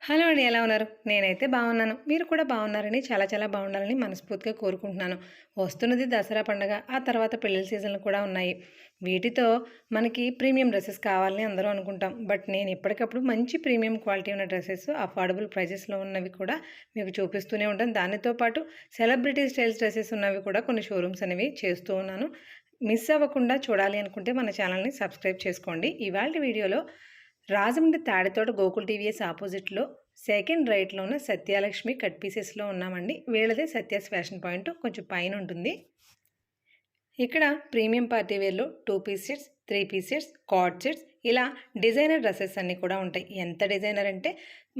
Hello అండి. ఎలా ఉన్నారు? నేనైతే బాగున్నాను. మీరు కూడా బాగున్నారని చాలా బాగుండాలని మనస్ఫూర్తిగా కోరుకుంటున్నాను. వస్తున్నది దసరా పండగ. ఆ తర్వాత పెళ్ళిళ్ళ సీజన్లు కూడా ఉన్నాయి. వీటితో మనకి ప్రీమియం డ్రెసెస్ కావాలని అందరూ అనుకుంటాం. బట్ నేను ఎప్పటికప్పుడు మంచి ప్రీమియం క్వాలిటీ ఉన్న డ్రెసెస్ అఫోర్డబుల్ ప్రైజెస్‌లో ఉన్నవి కూడా మీకు చూపిస్తూనే ఉంటాను. దానితో పాటు సెలబ్రిటీ స్టైల్స్ డ్రెసెస్ ఉన్నవి కూడా కొన్ని షోరూమ్స్ అనేవి చేస్తూ ఉన్నాను. మిస్ అవ్వకుండా చూడాలి అనుకుంటే మన ఛానల్‌ని సబ్స్క్రైబ్ చేసుకోండి. ఇవాల్టి వీడియోలో రాజమండ్రి తాడితోట గోకుల్ టీవీఎస్ ఆపోజిట్లో సెకండ్ రైట్లో ఉన్న సత్యలక్ష్మి కట్ పీసెస్లో ఉన్నామండి. వీళ్ళదే సత్యాస్ ఫ్యాషన్ పాయింట్ కొంచెం పైన ఉంటుంది. ఇక్కడ ప్రీమియం పార్టీ వేర్లో 2 piece sets, 3 piece sets, card sets ఇలా డిజైనర్ డ్రెస్సెస్ అన్నీ కూడా ఉంటాయి. ఎంత డిజైనర్ అంటే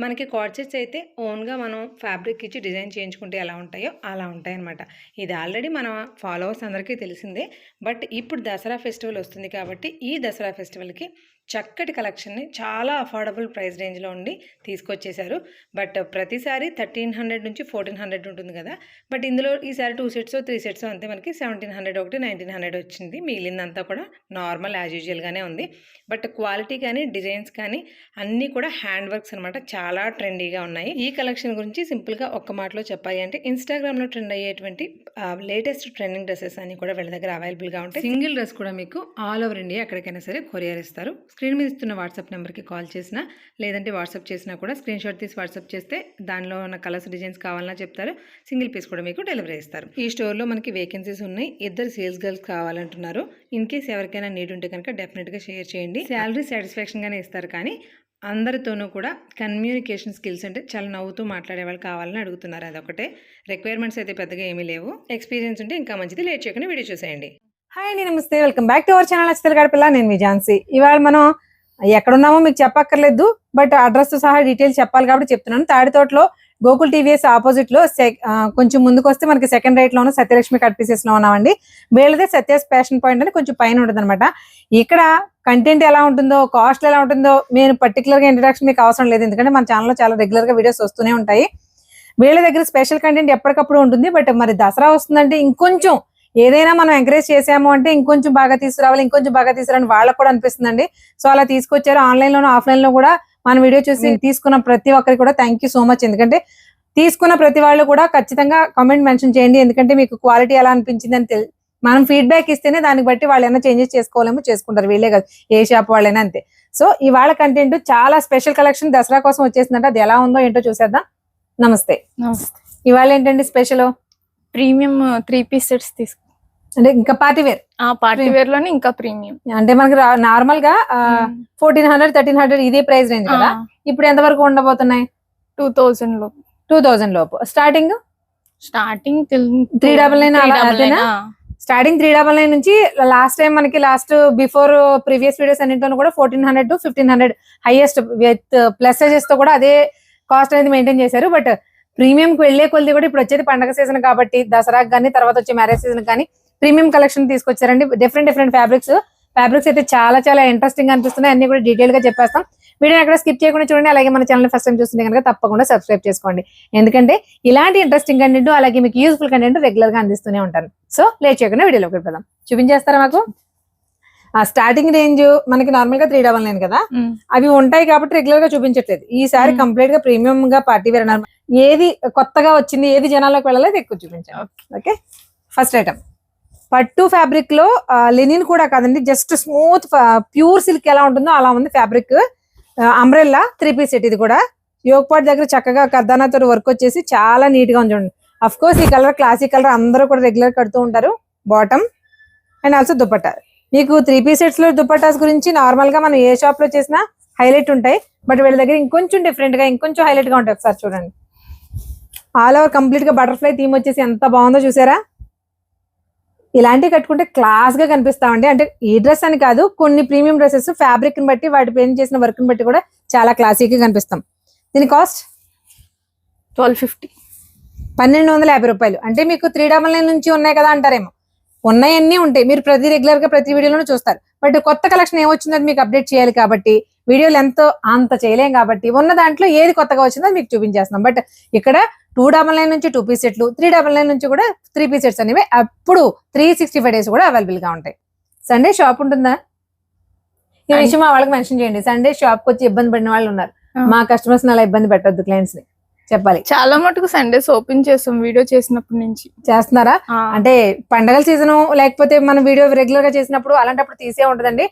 మనకి కార్డ్ సెట్స్ అయితే ఓన్గా మనం ఫ్యాబ్రిక్ ఇచ్చి డిజైన్ చేయించుకుంటే ఎలా ఉంటాయో అలా ఉంటాయన్నమాట. ఇది ఆల్రెడీ మన ఫాలోవర్స్ అందరికీ తెలిసిందే. బట్ ఇప్పుడు దసరా ఫెస్టివల్ వస్తుంది కాబట్టి ఈ దసరా ఫెస్టివల్కి చక్కటి కలెక్షన్ని చాలా అఫోర్డబుల్ ప్రైస్ రేంజ్లో ఉండి తీసుకొచ్చేసారు. బట్ ప్రతిసారి 1300 నుంచి 1400 ఉంటుంది కదా. బట్ ఇందులో ఈసారి 2 సెట్స్ 3 సెట్స్ అంతే మనకి 1700 ఒకటి 1900 వచ్చింది. మిగిలిందంతా కూడా నార్మల్ యాజ్ యూజువల్గానే ఉంది. బట్ క్వాలిటీ కానీ డిజైన్స్ కానీ అన్నీ కూడా హ్యాండ్ వర్క్స్ అనమాట. చాలా ట్రెండీగా ఉన్నాయి. ఈ కలెక్షన్ గురించి సింపుల్గా ఒక్క మాటలో చెప్పాలి అంటే ఇన్స్టాగ్రామ్లో ట్రెండ్ అయ్యేటువంటి లేటెస్ట్ ట్రెండింగ్ డ్రెస్సెస్ అన్నీ కూడా వీళ్ళ దగ్గర అవైలబుల్గా ఉంటాయి. సింగిల్ డ్రెస్ కూడా మీకు ఆల్ ఓవర్ ఇండియా ఎక్కడికైనా సరే కొరియర్ ఇస్తారు. స్క్రీన్ మీద ఇస్తున్న వాట్సాప్ నెంబర్కి కాల్ చేసినా లేదంటే వాట్సాప్ చేసినా కూడా స్క్రీన్ షాట్ తీసి వాట్సాప్ చేస్తే దానిలో ఉన్న కలర్స్ డిజైన్స్ కావాలన్నా చెప్తారు. సింగిల్ పీస్ కూడా మీకు డెలివరీ ఇస్తారు. ఈ స్టోర్లో మనకి వేకెన్సీస్ ఉన్నాయి. 2 సేల్స్ గర్ల్స్ కావాలంటున్నారు. ఇన్ కేస్ ఎవరికైనా నీడ్ ఉంటే కనుక డెఫినెట్గా షేర్ చేయండి. శాలరీ సాటిస్ఫాక్షన్గానే ఇస్తారు కానీ అందరితోనూ కూడా కమ్యూనికేషన్ స్కిల్స్ అంటే చాలా నవ్వుతూ మాట్లాడే వాళ్ళు కావాలని అడుగుతున్నారు. అదొకటే. రిక్వైర్మెంట్స్ అయితే పెద్దగా ఏమీ లేవు. ఎక్స్పీరియన్స్ ఉంటే ఇంకా మంచిది. లేట్ చేయకుండా వీడియో చూసేయండి. హాయ్ అండి, నమస్తే, welcome back to our channel అక్షతల గడపిల్ల. నేను మీ ఝాన్సీ. ఇవాళ మనం ఎక్కడున్నామో మీకు చెప్పక్కర్లేదు, బట్ అడ్రస్ సహా డీటెయిల్స్ చెప్పాలి కాబట్టి చెప్తున్నాను. తాడితోటలో గోకుల్ టీవీఎస్ ఆపోజిట్ లో కొంచెం ముందుకు వస్తే మనకి సెకండ్ రైట్ లో ఉన్న సత్యలక్ష్మి కట్ పీసెస్ లో ఉన్నామండి. వీళ్ళదే సత్యాస్ ఫ్యాషన్ పాయింట్ అని కొంచెం పైన ఉంటుంది అనమాట. ఇక్కడ కంటెంట్ ఎలా ఉంటుందో, కాస్ట్ ఎలా ఉంటుందో నేను పర్టికులర్ గా ఇంట్రడక్షన్ మీకు అవసరం లేదు, ఎందుకంటే మన ఛానల్లో చాలా రెగ్యులర్ గా వీడియోస్ వస్తూనే ఉంటాయి. వీళ్ళ దగ్గర స్పెషల్ కంటెంట్ ఎప్పటికప్పుడు ఉంటుంది. బట్ మరి దసరా వస్తుందంటే ఇంకొంచెం ఏదైనా మనం ఎంకరేజ్ చేసాము అంటే ఇంకొంచెం బాగా తీసుకురావాలి, ఇంకొంచెం బాగా తీసుకురాని వాళ్ళకు కూడా అనిపిస్తుందండి. సో అలా తీసుకొచ్చారు. ఆన్లైన్ లోనూ ఆఫ్లైన్ లో కూడా మన వీడియో చూసి తీసుకున్న ప్రతి ఒక్కరికి కూడా థ్యాంక్ యూ సో మచ్. ఎందుకంటే తీసుకున్న ప్రతి వాళ్ళు కూడా ఖచ్చితంగా కామెంట్ మెన్షన్ చేయండి. ఎందుకంటే మీకు క్వాలిటీ ఎలా అనిపించింది అని మనం ఫీడ్బ్యాక్ ఇస్తేనే దాన్ని బట్టి వాళ్ళు ఏమైనా చేంజెస్ చేసుకోవాలేమో చేసుకుంటారు. వీళ్ళే కాదు, ఏ షాప్ వాళ్ళైనా అంతే. సో ఇవాళ కంటెంట్ చాలా స్పెషల్ కలెక్షన్ దసరా కోసం వచ్చేసిందంటే అది ఎలా ఉందో ఏంటో చూసేద్దాం. నమస్తే. నమస్తే. ఇవాళ ఏంటండి స్పెషల్? ప్రీమియం 3 పీస్ సెట్స్ తీసుకు అంటే ఇంకా పార్టీ వేర్. పార్టీ వేర్ లోనే ఇంకా ప్రీమియం అంటే మనకి నార్మల్ గా 1400 1300 ఇదే ప్రైస్ రేంజ్ కదా. ఇప్పుడు ఎంత వరకు ఉండబోతున్నాయి? 2000 లో 2000 లోపు స్టార్టింగ్ 399 స్టార్టింగ్ 399 నుంచి లాస్ట్ టైం మనకి బిఫోర్ ప్రీవియస్ వీడియోస్ అన్నింటిలో కూడా 1400 to 1500 highest with plus sizes తో కూడా అదే కాస్ట్ అనేది మెయింటైన్ చేశారు. బట్ ప్రీమియం కి వెళ్లే కొద్ది కూడా ఇప్పుడు వచ్చేది పండగ సీజన్ కాబట్టి దసరాకి కానీ తర్వాత వచ్చే మ్యారేజ్ సీజన్ కానీ ప్రీమియం కలెక్షన్ తీసుకొచ్చారండి. డిఫరెంట్ ఫ్యాబ్రిక్స్ అయితే చాలా ఇంట్రెస్టింగ్ అనిపిస్తున్నాయి. అన్ని కూడా డీటెయిల్ గా చెప్పేస్తాం. వీడియో ఎక్కడ స్కిప్ చేయకుండా చూడండి. అలాగే మన ఛానల్ ఫస్ట్ టైం చూస్తుంటే కనుక తప్పకుండా సబ్స్క్రైబ్ చేసుకోండి. ఎందుకంటే ఇలాంటి ఇంట్రెస్టింగ్ కంటెంట్ అలాగే మీకు యూస్ఫుల్ కంటెంట్ రెగ్యులర్ గా అందిస్తూనే ఉంటాను. సో లేట్ చేయకుండా వీడియోలోకి వెళ్దాం. చూపించేస్తారా మాకు? ఆ స్టార్టింగ్ రేంజ్ మనకి నార్మల్ గా 399 కదా, అవి ఉంటాయి కాబట్టి రెగ్యులర్ గా చూపించట్లేదు. ఈసారి కంప్లీట్ గా ప్రీమియం గా పార్టీ వేర్ అన్నారు. ఏది కొత్తగా వచ్చింది, ఏది జనాల్లోకి వెళ్ళలేదు ఎక్కువ చూపించాను. ఓకే, ఫస్ట్ ఐటమ్ పట్టు ఫ్యాబ్రిక్ లో లెనిన్ కూడా కాదండి, జస్ట్ స్మూత్ ప్యూర్ సిల్క్ ఎలా ఉంటుందో అలా ఉంది ఫ్యాబ్రిక్. Umbrella 3 piece set. ఇది కూడా యోగపాట్ దగ్గర చక్కగా కర్దానాతో వర్క్ వచ్చేసి చాలా నీట్ గా ఉంది. అఫ్ కోర్స్ ఈ కలర్ క్లాసిక్ కలర్ అందరూ కూడా రెగ్యులర్ కడుతూ ఉంటారు. Bottom and also dupatta. మీకు 3 పీస్ సెట్స్ లో దుపట్టాస్ గురించి నార్మల్ గా మనం ఏ షాప్ లో చేసినా హైలైట్ ఉంటాయి. బట్ వీళ్ళ దగ్గర ఇంకొంచెం డిఫరెంట్ గా ఇంకొంచెం హైలైట్ గా ఉంటాయి. ఒకసారి చూడండి. ఆల్ ఓవర్ కంప్లీట్ గా బటర్ఫ్లై థీమ్ వచ్చేసి ఎంత బాగుందో చూసారా. ఇలాంటివి కట్టుకుంటే క్లాస్ గా కనిపిస్తామండి. అంటే ఈ డ్రెస్ అని కాదు, కొన్ని ప్రీమియం డ్రెస్సెస్ ఫ్యాబ్రిక్ ని బట్టి వాటి పైన చేసిన వర్క్ ని బట్టి కూడా చాలా క్లాసిక్ గా కనిపిస్తాం. దీని కాస్ట్ 1250 1250 రూపాయలు. అంటే మీకు 399 నుంచి ఉన్నాయి కదా అంటారేమో. ఉన్నాయన్నీ ఉంటాయి, మీరు రెగ్యులర్ గా ప్రతి వీడియోలోనూ చూస్తారు. బట్ కొత్త కలెక్షన్ ఏమొచ్చిందో మీకు అప్డేట్ చేయాలి కాబట్టి వీడియోలు ఎంతో అంత చేయలేం కాబట్టి ఉన్న దాంట్లో ఏది కొత్తగా వచ్చిందో మీకు చూపించేస్తున్నాం. బట్ ఇక్కడ 299 నుంచి 2 పీస్ సెట్లు, 399 నుంచి కూడా 3 పీస్ సెట్స్ అనేవి అప్పుడు 365 డేస్ కూడా అవైలబుల్ గా ఉంటాయి. సండే షాప్ ఉంటుందా? ఈ విషయం మా వాళ్ళకి మెన్షన్ చేయండి. సండే షాప్ కి వచ్చి ఇబ్బంది పడిన వాళ్ళు ఉన్నారు. మా కస్టమర్స్ అలా ఇబ్బంది పెట్టొద్దు, క్లయింట్స్ ని చెప్పాలి. చాలా మటుకు సండేస్ ఓపెన్ చేస్తాం వీడియో చేసినప్పటి నుంచి. చేస్తున్నారా అంటే పండగల సీజన్ లేకపోతే మనం వీడియో రెగ్యులర్ గా చేసినప్పుడు అలాంటప్పుడు తీసే ఉంటదండి.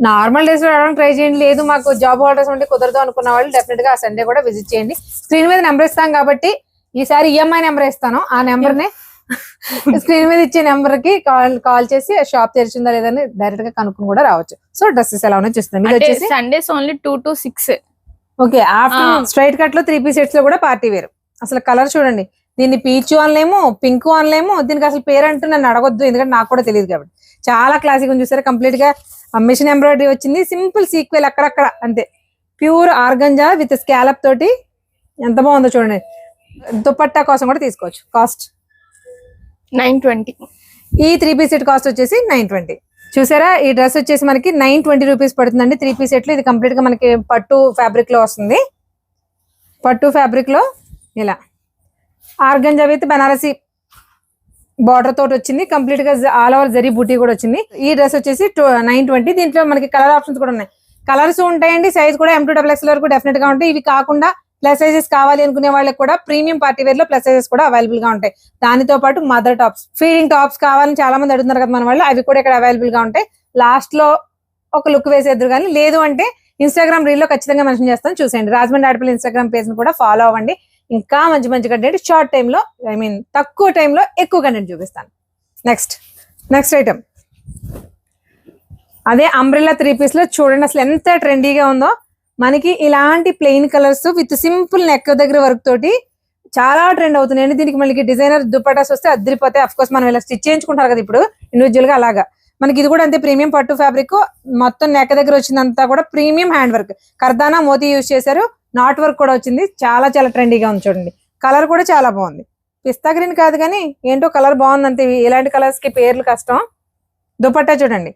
నార్మల్ డేస్ లో రావడానికి ట్రై చేయండి. లేదు మాకు జాబ్ హోల్డర్స్ ఉంటే కుదరదు అనుకున్న వాళ్ళు డెఫినెట్ గా ఆ సండే కూడా విజిట్ చేయండి. స్క్రీన్ మీద నెంబర్ ఇస్తాం కాబట్టి ఈసారి ఈఎంఐ నెంబర్ ఇస్తాను. ఆ నెంబర్ నే స్క్రీన్ మీద ఇచ్చే నెంబర్ కి కాల్ చేసి షాప్ తెరిచిందా లేదని డైరెక్ట్ గా కనుక్కుని కూడా రావచ్చు. సో డ్రెస్సెస్ ఎలా ఉన్నాయో చూస్తాం. ఇది వచ్చేసి Sundays only 2 to 6. Okay, after straight cut లో 3 పీస్ సెట్స్ లో కూడా పార్టీ వేర్. అసలు కలర్ చూడండి, దీన్ని పీచ్ అనలేము, పింక్ అనలేము, దీనికి అసలు పేరు అంటూ నన్ను అడగొద్దు ఎందుకంటే నాకు కూడా తెలియదు కాబట్టి. చాలా క్లాసిక్ ఉంది చూసారా, కంప్లీట్ గా మిషన్ ఎంబ్రాయిడరీ వచ్చింది, సింపుల్ సీక్వెల్ అక్కడక్కడ అంతే, ప్యూర్ ఆర్గంజా విత్ స్కాలప్ తోటి ఎంత బాగుందో చూడండి. దుపట్టా కోసం కూడా తీసుకోవచ్చు. కాస్ట్ 920. ఈ 3 పీస్ సెట్ కాస్ట్ వచ్చేసి 920. చూసారా, ఈ డ్రెస్ వచ్చేసి మనకి 920 రూపీస్ పడుతుందండి. 3 పీస్ సెట్లు. ఇది కంప్లీట్ గా మనకి పట్టు ఫ్యాబ్రిక్ లో వస్తుంది. పట్టు ఫ్యాబ్రిక్ లో ఇలా ఆర్గంజా విత్ బనారసి బార్డర్ తోటి వచ్చింది. కంప్లీట్ గా ఆల్ ఓవర్ జరీ బూటీ కూడా వచ్చింది. ఈ డ్రెస్ వచ్చేసి 920. దీంట్లో మనకి కలర్ ఆప్షన్స్ కూడా ఉన్నాయి. కలర్స్ ఉంటాయండి, సైజ్ కూడా M2XXL వరకు డెఫినెట్ గా ఉంటాయి. ఇవి కాకుండా ప్లస్ సైజెస్ కావాలి అనుకునే వాళ్ళకి కూడా ప్రీమియం పార్టీ వేర్ లో ప్లస్ సైజెస్ కూడా అవైలబుల్ గా ఉంటాయి. దానితో పాటు మదర్ టాప్స్, ఫీడింగ్ టాప్స్ కావాలని చాలా మంది అడుగుతున్నారు కదా మన వాళ్ళు, అవి కూడా ఇక్కడ అవైలబుల్ గా ఉంటాయి. లాస్ట్ లో ఒక లుక్ వేసేద్దరు కానీ, లేదు అంటే ఇన్స్టాగ్రామ్ రీల్ లో ఖచ్చితంగా మెన్షన్ చేస్తాను, చూసేయండి. రాజమండ్రి ఆడపిల్ల ఇన్స్టాగ్రామ్ పేజ్ ని కూడా ఫాలో అవ్వండి. ఇంకా మంచి మంచి కంటెంట్ షార్ట్ టైంలో, తక్కువ టైంలో ఎక్కువ కంటెంట్ చూపిస్తాను. నెక్స్ట్ ఐటమ్ అదే అంబ్రెల్లా 3 పీస్ లో చూడండి అసలు ఎంత ట్రెండీగా ఉందో. మనకి ఇలాంటి plain colours with simple neck దగ్గర వర్క్ తోటి చాలా ట్రెండ్ అవుతున్నాయండి. దీనికి మళ్ళీ డిజైనర్ దుపటాస్ వస్తే అద్దరిపోతాయి. అఫ్ కోర్స్ మనం ఇలా స్టిచ్ చేయించుకుంటారు కదా ఇప్పుడు ఇండివిజువల్ గా, అలాగా మనకి ఇది కూడా అంతే ప్రీమియం పట్టు ఫ్యాబ్రిక్. మొత్తం నెక్ దగ్గర వచ్చిందంతా కూడా ప్రీమియం హ్యాండ్ వర్క్, కర్దానా మోతీ యూజ్ చేశారు, నాట్ వర్క్ కూడా వచ్చింది. చాలా చాలా ట్రెండీగా ఉంది చూడండి. కలర్ కూడా చాలా బాగుంది. పిస్తా గ్రీన్ కాదు కానీ ఏంటో కలర్ బాగుంది అంతే. ఇలాంటి కలర్స్ కి పేర్లు కష్టం. దుపట్టా చూడండి,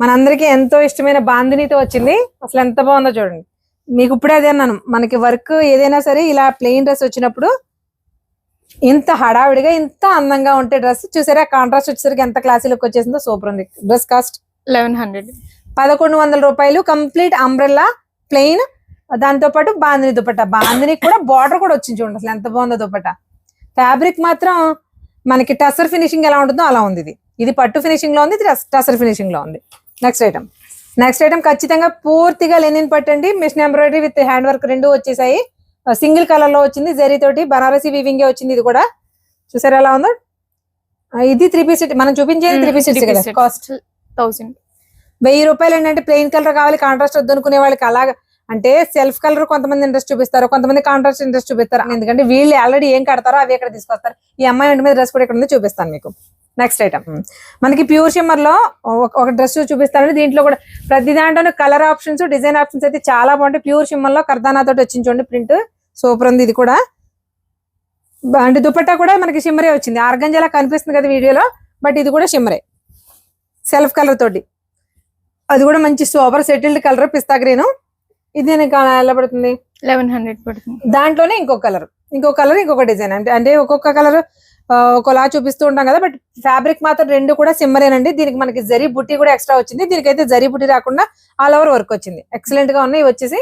మనందరికీ ఎంతో ఇష్టమైన బాందినీతో వచ్చింది. అసలు ఎంత బాగుందో చూడండి. మీకు ఇప్పుడే అదే అన్నాను, మనకి వర్క్ ఏదైనా సరే ఇలా ప్లెయిన్ డ్రెస్ వచ్చినప్పుడు ఇంత హడావిడిగా ఇంత అందంగా ఉంటే డ్రెస్ చూసారా, కాంట్రాస్ట్ వచ్చేసరికి ఎంత క్లాసీ లుక్ వచ్చేసిందో, సూపర్ ఉంది. Dress cost 1100. 1100 రూపాయలు. కంప్లీట్ అంబ్రెల్లా ప్లెయిన్, దాంతో పాటు బాందిని దుపట్టా. బాందిని కూడా బార్డర్ కూడా వచ్చింది చూడండి, అసలు ఎంత బాగుందో దుపట్టా. ఫ్యాబ్రిక్ మాత్రం మనకి టసర్ ఫినిషింగ్ ఎలా ఉంటుందో అలా ఉంది. ఇది పట్టు ఫినిషింగ్ లో ఉంది, ఇది టసర్ ఫినిషింగ్ లో ఉంది. నెక్స్ట్ ఐటమ్ ఖచ్చితంగా పూర్తిగా లెనిన్ పట్టండి. Machine embroidery with hand work రెండు వచ్చేసాయి. సింగిల్ కలర్ లో వచ్చింది, జరీ తోటి బనారసి వీవింగ్ వచ్చింది. ఇది కూడా చూసారు ఎలా ఉందో. ఇది 3 పీస్ సెట్ మనం చూపించేది 3 పీస్ సెట్స్ కదా. కాస్ట్ 1000. 1000 రూపాయలు. ఏంటంటే ప్లెయిన్ కలర్ కావాలి, కాంట్రాస్ట్ వద్దు అనుకునే వాళ్ళకి అలాగా, అంటే సెల్ఫ్ కలర్ కొంతమంది ఇంట్రెస్ట్ చూపిస్తారు, కొంతమంది కాంట్రాస్ట్ ఇంట్రెస్ట్ చూపిస్తారు. ఎందుకంటే వీళ్ళు ఆల్రెడీ ఏం కడతారో అవి ఇక్కడ తీసుకొస్తారు. ఈ అమ్మాయి ఒంటి మీద డ్రెస్ కూడా ఇక్కడ ఉంది, చూపిస్తాను మీకు. నెక్స్ట్ ఐటమ్ మనకి ప్యూర్ షిమ్మర్ లో ఒక డ్రెస్ చూపిస్తాను. దీంట్లో కూడా ప్రతి దాంట్లోనే కలర్ ఆప్షన్స్, డిజైన్ ఆప్షన్స్ అయితే చాలా బాగుంటాయి. ప్యూర్ షిమ్మర్ లో కర్దానా తోటి వచ్చింది చూడండి, ప్రింట్ సూపర్ ఉంది. ఇది కూడా అంటే దుపట్టా కూడా మనకి షిమ్మరే వచ్చింది. ఆర్గంజాలా కనిపిస్తుంది కదా వీడియోలో, బట్ ఇది కూడా షిమ్మరే సెల్ఫ్ కలర్ తోటి. అది కూడా మంచి సూపర్ సెటిల్డ్ కలర్ పిస్తా గ్రీన్. ఇది ఎలా పడుతుంది? 1100 పడుతుంది. దాంట్లోనే ఇంకొక కలర్ ఇంకొక డిజైన్, అంటే ఒక్కొక్క కలర్ ఒకలా చూపిస్తూ ఉంటాం కదా, బట్ ఫ్యాబ్రిక్ మాత్రం రెండు కూడా సిమ్మరేనండి. దీనికి మనకి జరీ బుట్టి కూడా ఎక్స్ట్రా వచ్చింది. దీనికైతే జరీ బుట్టి రాకుండా ఆల్ ఓవర్ వర్క్ వచ్చింది. ఎక్సలెంట్ గా ఉన్నాయి. వచ్చేసి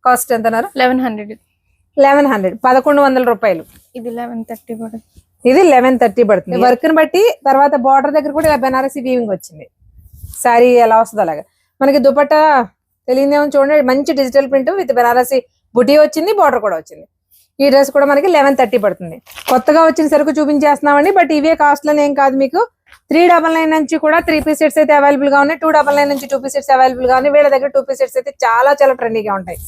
కాస్ట్ ఎంత అన్నారు? 1100. 1100 రూపాయలు. ఇది 1130 పడుతుంది. ఇది 1130 పడుతుంది. వర్క్ ని బట్టి తర్వాత బార్డర్ దగ్గర కూడా ఇలా బనారసి వీవింగ్ వచ్చింది. సారీ ఎలా వస్తుంది అలాగా. మనకి దుపట్టా తెలియదేమో చూడండి, మంచి డిజిటల్ ప్రింట్ విత్ బనారసి బుటీ వచ్చింది, బార్డర్ కూడా వచ్చింది. ఈ డ్రెస్ కూడా మనకి 1130 పడుతుంది. కొత్తగా వచ్చిన సరుకు చూపించేస్తున్నామండి, బట్ ఇవే కాస్ట్ లని ఏం కాదు. మీకు 399 నుంచి కూడా 3 పీస్ సెట్స్ అయితే అవైలబుల్ గా ఉన్నాయి. 299 నుంచి 2 పీస్ సెట్స్ అవైలబుల్ గా ఉన్నాయి. వీళ్ళ దగ్గర 2 పీస్ సెట్స్ అయితే చాలా చాలా ట్రెండీగా ఉంటాయి.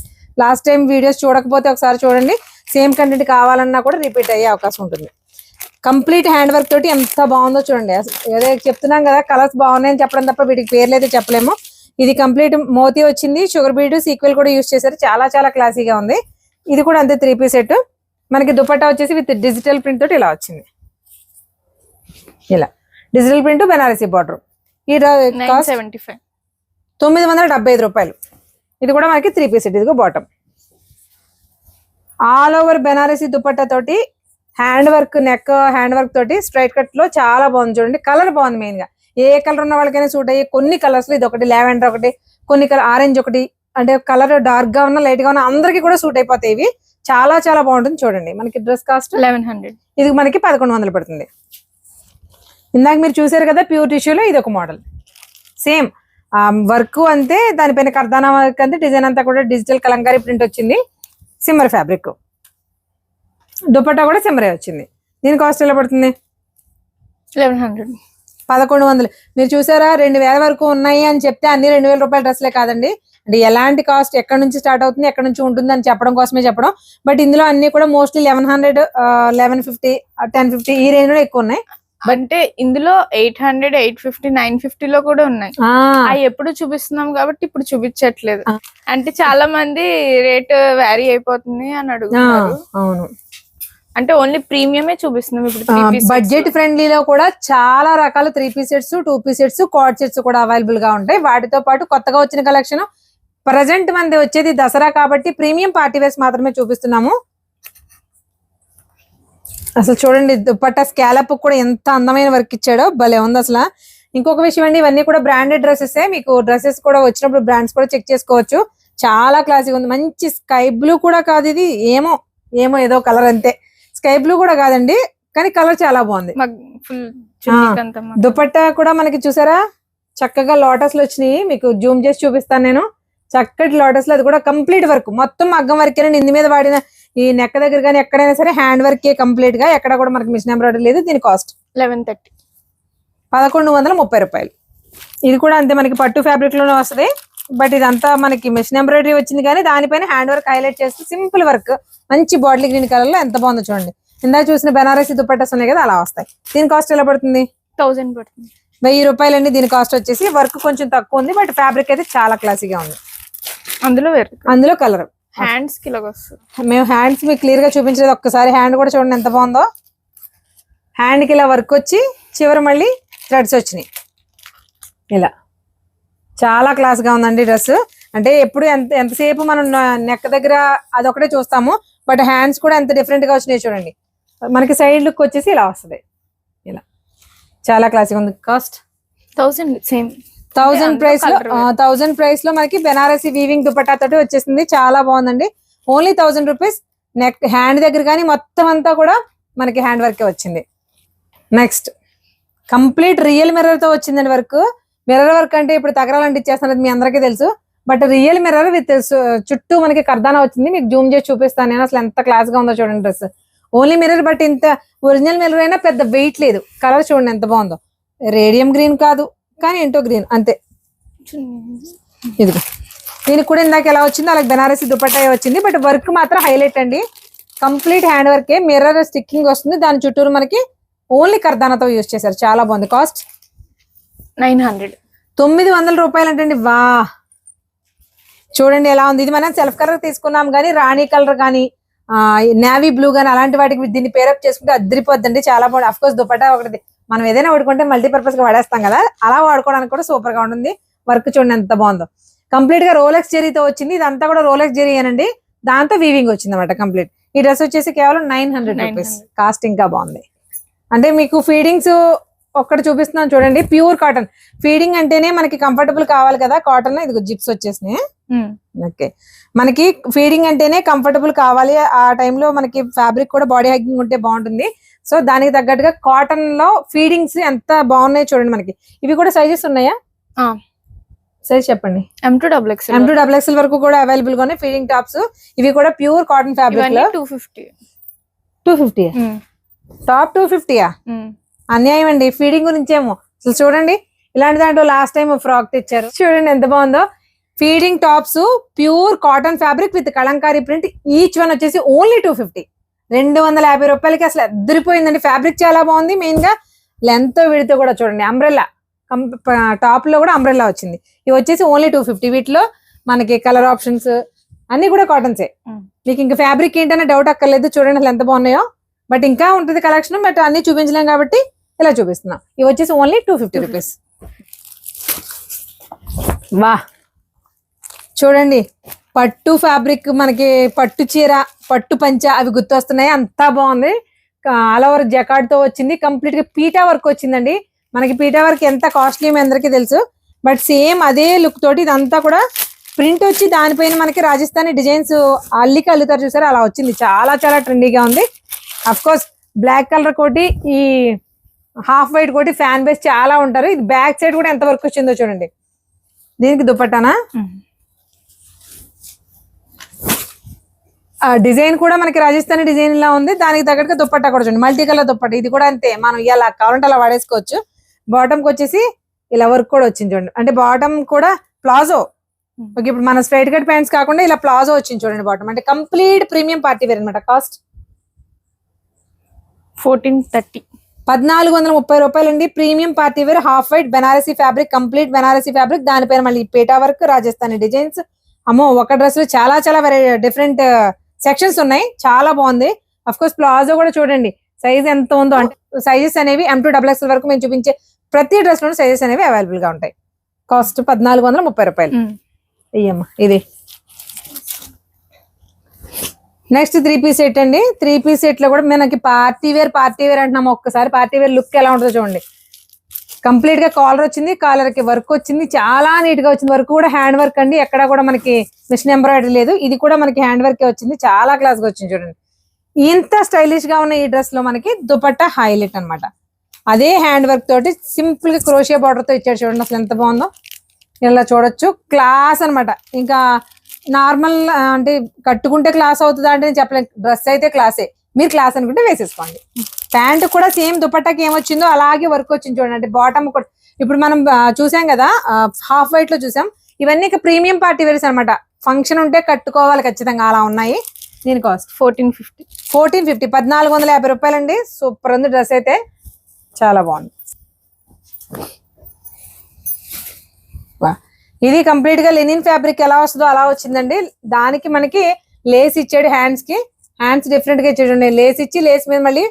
లాస్ట్ టైం వీడియోస్ చూడకపోతే ఒకసారి చూడండి. సేమ్ కంటెంట్ కావాలన్నా కూడా రిపీట్ అయ్యే అవకాశం ఉంటుంది. కంప్లీట్ హ్యాండ్ వర్క్ తోటి ఎంత బాగుందో చూడండి. అదే చెప్తున్నాం కదా, కలర్స్ బాగున్నాయని చెప్పడం తప్ప వీటికి పేర్లు అయితే చెప్పలేము. ఇది కంప్లీట్ మోతీ వచ్చింది, షుగర్ బీడ్ సీక్వెల్ కూడా యూజ్ చేశారు. చాలా చాలా క్లాసీగా ఉంది. ఇది కూడా అంతే 3 పీస్ సెట్. మనకి దుపట్టా వచ్చేసి విత్ డిజిటల్ ప్రింట్ తోటి ఇలా వచ్చింది. ఇలా డిజిటల్ ప్రింట్ బెనారసీ బార్డర్. ఈ 975. 975 రూపాయలు. ఇది కూడా మనకి 3 పీస్ సెట్. ఇదిగో bottom all over Banarasi dupatta తోటి hand work, neck hand work తోటి స్ట్రైట్ కట్ లో చాలా బాగుంది చూడండి. కలర్ బాగుంది. మెయిన్ గా ఏ కలర్ ఉన్న వాళ్ళకైనా సూట్ అయ్యే కొన్ని కలర్స్ లో ఇది ఒకటి, లావెండర్ ఒకటి, కొన్ని కలర్ ఆరెంజ్ ఒకటి, అంటే కలర్ డార్క్ గా ఉన్న లైట్ గా ఉన్న అందరికి కూడా సూట్ అయిపోతాయి ఇవి. చాలా చాలా బాగుంటుంది చూడండి. మనకి డ్రెస్ కాస్ట్ 1100. ఇది మనకి 1100 పడుతుంది. ఇందాక మీరు చూసారు కదా ప్యూర్ టిష్యూలో ఇది ఒక మోడల్. సేమ్ వర్క్ అంతే, దానిపైన కర్దానా వర్క్ అంతే, డిజైన్ అంతా కూడా డిజిటల్ కలంకారీ ప్రింట్ వచ్చింది. సిమ్మర్ ఫ్యాబ్రిక్, దుపట్టా కూడా సిమ్మరే వచ్చింది. దీని కాస్ట్ ఎలా పడుతుంది? 1100. 1100. మీరు చూసారా 2000 వరకు ఉన్నాయి అని చెప్తే అన్ని 2000 రూపాయల డ్రెస్లే కాదండి. అంటే ఎలాంటి కాస్ట్ ఎక్కడ నుంచి స్టార్ట్ అవుతుంది, ఎక్కడ నుంచి ఉంటుంది అని చెప్పడం కోసమే చెప్పడం. బట్ ఇందులో అన్ని కూడా మోస్ట్లీ 1100, 1150, 1050 ఈ రేంజ్ లో ఎక్కువ ఉన్నాయి. అంటే ఇందులో 800, 850, 950 లో కూడా ఉన్నాయి. అవి ఎప్పుడు చూపిస్తున్నాం కాబట్టి ఇప్పుడు చూపించట్లేదు. అంటే చాలా మంది రేట్ వ్యారీ అయిపోతుంది అని అడుగుతున్నారు. అవును, అంటే ఓన్లీ ప్రీమియమే చూపిస్తున్నాం ఇప్పుడు. బడ్జెట్ ఫ్రెండ్లీలో కూడా చాలా రకాల 3 piece sets, 2 piece sets, card sets కూడా అవైలబుల్ గా ఉంటాయి. వాటితో పాటు కొత్తగా వచ్చిన కలెక్షన్ ప్రజెంట్ మనది వచ్చేది దసరా కాబట్టి ప్రీమియం పార్టీ వేర్స్ మాత్రమే చూపిస్తున్నాము. అసలు చూడండి దుపట్టా స్కాలప్ కూడా ఎంత అందమైన వర్క్ ఇచ్చాడో, భలే ఉంది అసలు. ఇంకొక విషయం అండి, ఇవన్నీ కూడా బ్రాండెడ్ డ్రెస్సెస్. మీకు డ్రెస్సెస్ కూడా వచ్చినప్పుడు బ్రాండ్స్ కూడా చెక్ చేసుకోవచ్చు. చాలా క్లాసిక్ ఉంది. మంచి స్కై బ్లూ కూడా కాదు ఇది, ఏమో ఏమో ఏదో కలర్ అంతే. స్కై బ్లూ కూడా కాదండి, కానీ కలర్ చాలా బాగుంది. దుపట్టా కూడా మనకి చూసారా చక్కగా లోటస్ లో వచ్చినాయి. మీకు జూమ్ చేసి చూపిస్తాను నేను. చక్కటి లోటస్ లో అది కూడా కంప్లీట్ వర్క్, మొత్తం మగ్గం వర్క్. ఇందు మీద వాడిన ఈ నెక్ దగ్గర కానీ ఎక్కడైనా సరే హ్యాండ్ వర్క్ కంప్లీట్ గా, ఎక్కడ కూడా మనకి మిషన్ ఎంబ్రాయిడరీ లేదు. దీని కాస్ట్ 1130. 1130 రూపాయలు. ఇది కూడా అంతే మనకి పట్టు ఫ్యాబ్రిక్ లోనే వస్తుంది. బట్ ఇదంతా మనకి మిషన్ ఎంబ్రాయిడరీ వచ్చింది కానీ దానిపైన హ్యాండ్ వర్క్ హైలైట్ చేస్తూ సింపుల్ వర్క్, మంచి బాటిల్ గ్రీన్ కలర్ లో ఎంత బాగుందో చూడండి. ఇందాక చూసిన బెనారసి దుపట్టాస్ ఉన్నాయి కదా, అలా వస్తాయి. దీని కాస్ట్ ఎలా పడుతుంది? 1000 పడుతుంది. 1000 రూపాయలండి దీని కాస్ట్ వచ్చేసి. వర్క్ కొంచెం తక్కువ ఉంది, బట్ ఫ్యాబ్రిక్ అయితే చాలా క్లాసీగా ఉంది. అందులో కలర్ హ్యాండ్స్ కి ఇలాగ వస్తుంది. మేము హ్యాండ్స్ మీకు క్లియర్ గా చూపించలేదు, ఒక్కసారి హ్యాండ్ కూడా చూడండి ఎంత బాగుందో. హ్యాండ్ కి ఇలా వర్క్ వచ్చి చివరి మళ్ళీ థ్రెడ్స్ వచ్చినాయి. ఇలా చాలా క్లాస్ గా ఉందండి డ్రెస్. అంటే ఎప్పుడు ఎంతసేపు మనం నెక్ దగ్గర అదొకటే చూస్తాము, బట్ హ్యాండ్స్ కూడా ఎంత డిఫరెంట్ గా వచ్చినాయి చూడండి. మనకి సైడ్ లుక్ వచ్చేసి ఇలా వస్తుంది. ఇలా చాలా క్లాసిక్ ఉంది. Cost 1000 same. 1000 ప్రైస్ లో మనకి బెనారసి వీవింగ్ దుపట్టా తోటి వచ్చేసింది. చాలా బాగుందండి. Only 1000 rupees. నెక్ హ్యాండ్ దగ్గర కానీ మొత్తం అంతా కూడా మనకి హ్యాండ్ వర్క్ వచ్చింది. నెక్స్ట్ కంప్లీట్ రియల్ మిర్రర్ తో వచ్చిందండి వర్క్. మిర్రర్ వర్క్ అంటే ఇప్పుడు తగరాలంటే ఇచ్చేస్తున్నది మీ అందరికీ తెలుసు, బట్ రియల్ మిర్రర్ విత్ చుట్టూ మనకి కర్దానా వచ్చింది. మీకు జూమ్ చేసి చూపిస్తాను నేను. అసలు ఎంత క్లాస్ గా ఉందో చూడండి డ్రెస్. ఓన్లీ మిర్రర్, బట్ ఇంత ఒరిజినల్ మిర్రర్ అయినా పెద్ద వెయిట్ లేదు. కలర్ చూడండి ఎంత బాగుందో. రేడియం గ్రీన్ కాదు కానీ ఏంటో గ్రీన్ అంతే. ఇదిగో దీనికి కూడా ఇందాక ఎలా వచ్చిందో అలాగే బెనారసి దుపట్టా వచ్చింది, బట్ వర్క్ మాత్రం హైలైట్ అండి. Complete hand work, mirror sticking వస్తుంది. దాని చుట్టూరు మనకి ఓన్లీ కర్దానాతో యూజ్ చేశారు. చాలా బాగుంది. కాస్ట్ 900. 900 రూపాయలు అంటండి. వా చూడండి ఎలా ఉంది. ఇది మనం సెల్ఫ్ కలర్ తీసుకున్నాం కానీ రాణి కలర్ కానీ నేవీ బ్లూ కానీ అలాంటి వాటికి దీన్ని పేరప్ చేసుకుంటే అద్దరిపోద్దండి. చాలా బాగుంది. అఫ్ కోర్స్ దుపట్టా ఒకటి మనం ఏదైనా వాడుకుంటే మల్టీపర్పస్ గా వాడేస్తాం కదా, అలా వాడుకోవడానికి కూడా సూపర్ గా ఉంటుంది. వర్క్ చూడండి ఎంత బాగుందో. కంప్లీట్ గా రోలెక్స్ జెరీతో వచ్చింది. ఇదంతా కూడా రోలెక్స్ జెరీ అనండి, దాంతో వీవింగ్ వచ్చింది అనమాట కంప్లీట్. ఈ డ్రెస్ వచ్చేసి కేవలం 900 రూపీస్. కాస్ట్ ఇంకా బాగుంది. అంటే మీకు ఫీడింగ్స్ ఒక్కటి చూపిస్తున్నాను చూడండి. Pure cotton. ఫీడింగ్ అంటేనే మనకి కంఫర్టబుల్ కావాలి కదా, కాటన్. ఇది జిప్స్ వచ్చేసినాయి. ఓకే, మనకి ఫీడింగ్ అంటేనే కంఫర్టబుల్ కావాలి. ఆ టైంలో మనకి ఫ్యాబ్రిక్ కూడా బాడీ హగ్గింగ్ ఉంటే బాగుంటుంది. సో దానికి తగ్గట్టుగా కాటన్ లో ఫీడింగ్స్ ఎంత బాగున్నాయి చూడండి. మనకి ఇవి కూడా సైజెస్ ఉన్నాయా? సైజ్ చెప్పండి. M2XXL వరకు కూడా అవైలబుల్ గా ఉన్నాయి ఫీడింగ్ టాప్స్. ఇవి కూడా ప్యూర్ కాటన్ ఫ్యాబ్రిక్ లో 250. టాప్ 250యా? అన్యాయం అండి ఫీడింగ్ గురించి ఏమో. అసలు చూడండి ఇలాంటి దాంట్లో లాస్ట్ టైం ఫ్రాక్ తెచ్చారు, చూడండి ఎంత బాగుందో. Feeding tops pure cotton fabric with Kalamkari print. Each one వచ్చేసి ఓన్లీ 250. 250 రూపాయలకి అసలు అద్దరిపోయిందండి. ఫ్యాబ్రిక్ చాలా బాగుంది. మెయిన్ గా లెంత్ విడితో కూడా చూడండి. అంబ్రెల్లా టాప్ లో కూడా అంబ్రెల్లా వచ్చింది. ఇవి వచ్చేసి ఓన్లీ 250. వీటిలో మనకి కలర్ ఆప్షన్స్ అన్ని కూడా కాటన్సే. మీకు ఇంకా ఫ్యాబ్రిక్ ఏంటనే డౌట్ అక్కర్లేదు. చూడండి అసలు ఎంత బాగున్నాయో. బట్ ఇంకా ఉంటుంది కలెక్షన్, బట్ అన్ని చూపించలేం కాబట్టి ఇలా చూపిస్తున్నాం. ఇవి వచ్చేసి ఓన్లీ 250 రూపీస్. వా చూడండి పట్టు ఫ్యాబ్రిక్, మనకి పట్టు చీర, పట్టు పంచ అవి గుర్తొస్తున్నాయి. అంతా బాగుంది. ఆల్ ఓవర్ జకార్డ్ తో వచ్చింది. కంప్లీట్ గా పీటా వర్క్ వచ్చిందండి. మనకి పీటా వర్క్ ఎంత కాస్ట్లీ మీ అందరికీ తెలుసు, బట్ సేమ్ అదే లుక్ తోటి ఇదంతా కూడా ప్రింట్ వచ్చి దానిపైన మనకి రాజస్థానీ డిజైన్స్ అల్లికి అల్లుతారు చూసారు, అలా వచ్చింది. చాలా చాలా ట్రెండీగా ఉంది. అఫ్ కోర్స్ బ్లాక్ కలర్ కోటి, ఈ హాఫ్ వైట్ కోటి ఫ్యాన్ బేస్ చాలా ఉంటారు. ఇది బ్యాక్ సైడ్ కూడా ఎంత వర్క్ వచ్చిందో చూడండి. దీనికి దుపట్టానా, డిజైన్ కూడా మనకి రాజస్థానీ డిజైన్ లా ఉంది. దానికి తగ్గట్టుగా దుపట్టా కూడా చూడండి, మల్టీ కలర్ దుపట్టా. ఇది కూడా అంతే, మనం ఇలా కావాలంటే అలా వాడేసుకోవచ్చు. బాటమ్ కి వచ్చేసి ఇలా వర్క్ కూడా వచ్చింది చూడండి. అంటే బాటమ్ కూడా ప్లాజో. ఓకే, ఇప్పుడు మన స్ట్రైట్ కట్ ప్యాంట్స్ కాకుండా ఇలా ప్లాజో వచ్చింది చూడండి బాటమ్. అంటే కంప్లీట్ ప్రీమియం పార్టీ వేర్ అనమాట. కాస్ట్ 1430. 1430 రూపాయలు అండి. Premium party wear half white Banarasi fabric, complete Banarasi fabric. దానిపైన మళ్ళీ పేటా వర్క్, రాజస్థానీ డిజైన్స్. అమ్మో, ఒక డ్రెస్ లో చాలా చాలా డిఫరెంట్ సెక్షన్స్ ఉన్నాయి. చాలా బాగుంది. అఫ్ కోర్స్ ప్లాజో కూడా చూడండి సైజ్ ఎంత ఉందో. అంటే సైజెస్ అనేవి M2 XXL వరకు మేము చూపించే ప్రతి డ్రెస్ లో సైజెస్ అనేవి అవైలబుల్ గా ఉంటాయి. కాస్ట్ 1430 రూపాయలు. అయ్యమ్మా, ఇది నెక్స్ట్ 3 పీస్ సెట్ అండి. 3 పీస్ సెట్ లో కూడా మనకి పార్టీ వేర్ అంటున్నాము. ఒక్కసారి పార్టీ వేర్ లుక్ ఎలా ఉంటుందో చూడండి. కంప్లీట్ గా కాలర్ వచ్చింది, కాలర్ కి వర్క్ వచ్చింది, చాలా నీట్ గా వచ్చింది. వర్క్ కూడా హ్యాండ్ వర్క్ అండి, ఎక్కడ కూడా మనకి మిషన్ ఎంబ్రాయిడరీ లేదు. ఇది కూడా మనకి హ్యాండ్ వర్క్ వచ్చింది, చాలా క్లాస్ గా వచ్చింది చూడండి. ఇంత స్టైలిష్ గా ఉన్న ఈ డ్రెస్ లో మనకి దుపట్టా హైలైట్ అన్నమాట. అదే హ్యాండ్ వర్క్ తోటి సింపుల్ గా క్రోషియా బార్డర్ తో ఇచ్చాడు చూడండి. అసలు ఎంత బాగుందో, ఇలా చూడొచ్చు. క్లాస్ అన్నమాట. ఇంకా నార్మల్ అంటే కట్టుకుంటే క్లాస్ అవుతుందా అంటే నేను చెప్పలేను. డ్రెస్ అయితే క్లాసే, మీరు క్లాస్ అనుకుంటే వేసేసుకోండి. ప్యాంట్ కూడా సేమ్ దుపట్టాకి ఏమొచ్చిందో అలాగే వర్క్ వచ్చింది చూడండి. అంటే బాటమ్ కూడా ఇప్పుడు మనం చూసాం కదా, హాఫ్ వైట్ లో చూసాం. ఇవన్నీ ప్రీమియం పార్టీ వేర్స్ అనమాట. ఫంక్షన్ ఉంటే కట్టుకోవాలి ఖచ్చితంగా, అలా ఉన్నాయి. దీని కాస్ట్ 1450. 1450 రూపాయలండి. సూపర్ ఉంది డ్రెస్ అయితే, చాలా బాగుంది. ఇది కంప్లీట్ గా లెనిన్ ఫ్యాబ్రిక్ ఎలా వస్తుందో అలా వచ్చిందండి. దానికి మనకి లేస్ ఇచ్చాడు హ్యాండ్స్ కి. హ్యాండ్స్ డిఫరెంట్ గా ఇచ్చాడు. లేస్ ఇచ్చి లేస్ మీద మళ్ళీ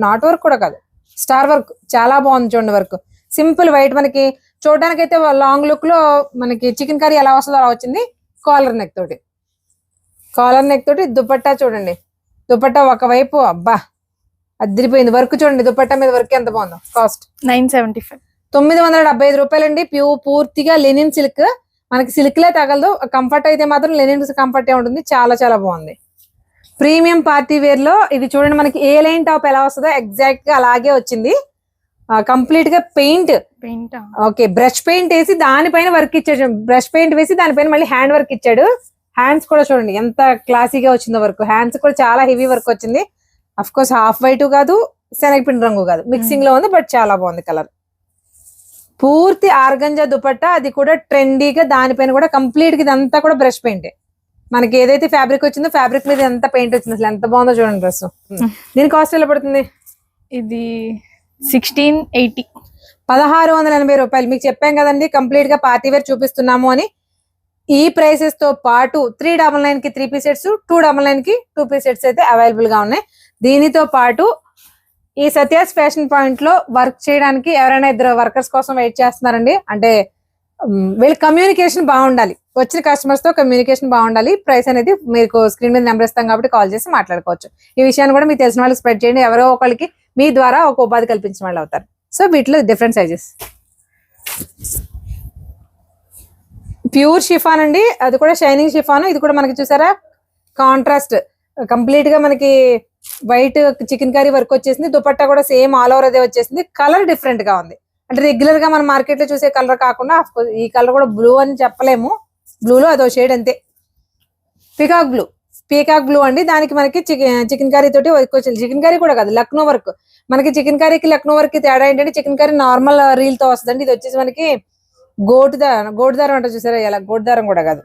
నాట్ వర్క్ కూడా కాదు, స్టార్ వర్క్. చాలా బాగుంది చూడండి వర్క్. సింపుల్ వైట్ మనకి చూడడానికి అయితే లాంగ్ లుక్ లో మనకి చికెన్ కర్రీ ఎలా వస్తుందో అలా వచ్చింది. కాలర్ నెక్ తోటి దుపట్టా చూడండి. దుపట్టా ఒకవైపు అబ్బా అదిరిపోయింది. వర్క్ చూడండి, దుపట్టా మీద వర్క్ ఎంత బాగుందో. కాస్ట్ 975. 975 రూపాయలండి. పూర్తిగా లెనిన్ సిల్క్. మనకి సిల్క్ లే తగలదు. కంఫర్ట్ అయితే మాత్రం లెనిన్ కంఫర్ట్ ఉంటుంది. చాలా చాలా బాగుంది. ప్రీమియం పార్టీ వేర్ లో ఇది చూడండి. మనకి ఏ లైన్ టాప్ ఎలా వస్తుందో ఎగ్జాక్ట్ గా అలాగే వచ్చింది. కంప్లీట్ గా పెయింట్. ఓకే, బ్రష్ పెయింట్ వేసి దానిపైన వర్క్ ఇచ్చాడు. బ్రష్ పెయింట్ వేసి దానిపైన మళ్ళీ హ్యాండ్ వర్క్ ఇచ్చాడు. హ్యాండ్స్ కూడా చూడండి ఎంత క్లాసీగా వచ్చిందో వర్క్. హ్యాండ్స్ కూడా చాలా హెవీ వర్క్ వచ్చింది. అఫ్ కోర్స్ హాఫ్ వైట్ కాదు, శనగపిండి రంగు కాదు, మిక్సింగ్ లో ఉంది. బట్ చాలా బాగుంది కలర్. పూర్తి ఆర్గంజా దుపట్టా, అది కూడా ట్రెండీగా. దానిపైన కూడా కంప్లీట్ గా ఇదంతా కూడా బ్రష్ పెయింట్. మనకి ఏదైతే ఫ్యాబ్రిక్ వచ్చిందో ఫ్యాబ్రిక్ మీద ఎంత పెయింట్ వచ్చింది. అసలు ఎంత బాగుందో చూడండి డ్రెస్. దీని కాస్ట్ ఎలా పడుతుంది? ఇది 1680. 1680 రూపాయలు. మీకు చెప్పాం కదండి కంప్లీట్ గా పార్టీ వేర్ చూపిస్తున్నాము అని. ఈ ప్రైసెస్ తో పాటు 399 కి 3 పీస్ సెట్స్, 299 కి 2 పీస్ సెట్స్ అయితే అవైలబుల్ గా ఉన్నాయి. దీనితో పాటు ఈ సత్యాస్ ఫ్యాషన్ పాయింట్ లో వర్క్ చేయడానికి ఎవరైనా ఇద్దరు వర్కర్స్ కోసం వెయిట్ చేస్తున్నారండి. అంటే వీళ్ళ కమ్యూనికేషన్ బాగుండాలి, వచ్చిన కస్టమర్స్ తో కమ్యూనికేషన్ బాగుండాలి. ప్రైస్ అనేది మీకు స్క్రీన్ మీద నెంబర్ ఇస్తాం కాబట్టి కాల్ చేసి మాట్లాడుకోవచ్చు. ఈ విషయాన్ని కూడా మీకు తెలిసిన వాళ్ళకి స్ప్రెడ్ చేయండి. ఎవరో ఒకరికి మీ ద్వారా ఒక ఉపాధి కల్పించిన వాళ్ళు అవుతారు. సో వీటిలో డిఫరెంట్ సైజెస్. ప్యూర్ షిఫాన్ అండి, అది కూడా షైనింగ్ షిఫాన్. ఇది కూడా మనకి చూసారా కాంట్రాస్ట్. కంప్లీట్ గా మనకి వైట్ చికెన్ కర్రీ వర్క్ వచ్చేసింది. దుపట్టా కూడా సేమ్ ఆల్ ఓవర్ అదే వచ్చేసింది. కలర్ డిఫరెంట్ గా ఉంది. అంటే రెగ్యులర్ గా మనం మార్కెట్ లో చూసే కలర్ కాకుండా ఈ కలర్ కూడా బ్లూ అని చెప్పలేము. బ్లూలో అదో షేడ్ అంతే. పీకాక్ బ్లూ అండి. దానికి మనకి చికెన్ కర్రీ తోటి వర్క్ వచ్చింది. చికెన్ కర్రీ కూడా కాదు, లక్నో వర్క్. మనకి చికెన్ కర్రీకి లక్నో వర్క్ తేడా ఏంటంటే చికెన్ కర్రీ నార్మల్ రీల్ తో వస్తుందండి. ఇది వచ్చేసి మనకి గోటు దారం అంటే చూసారా, ఇలా గోటు దారం కూడా కాదు,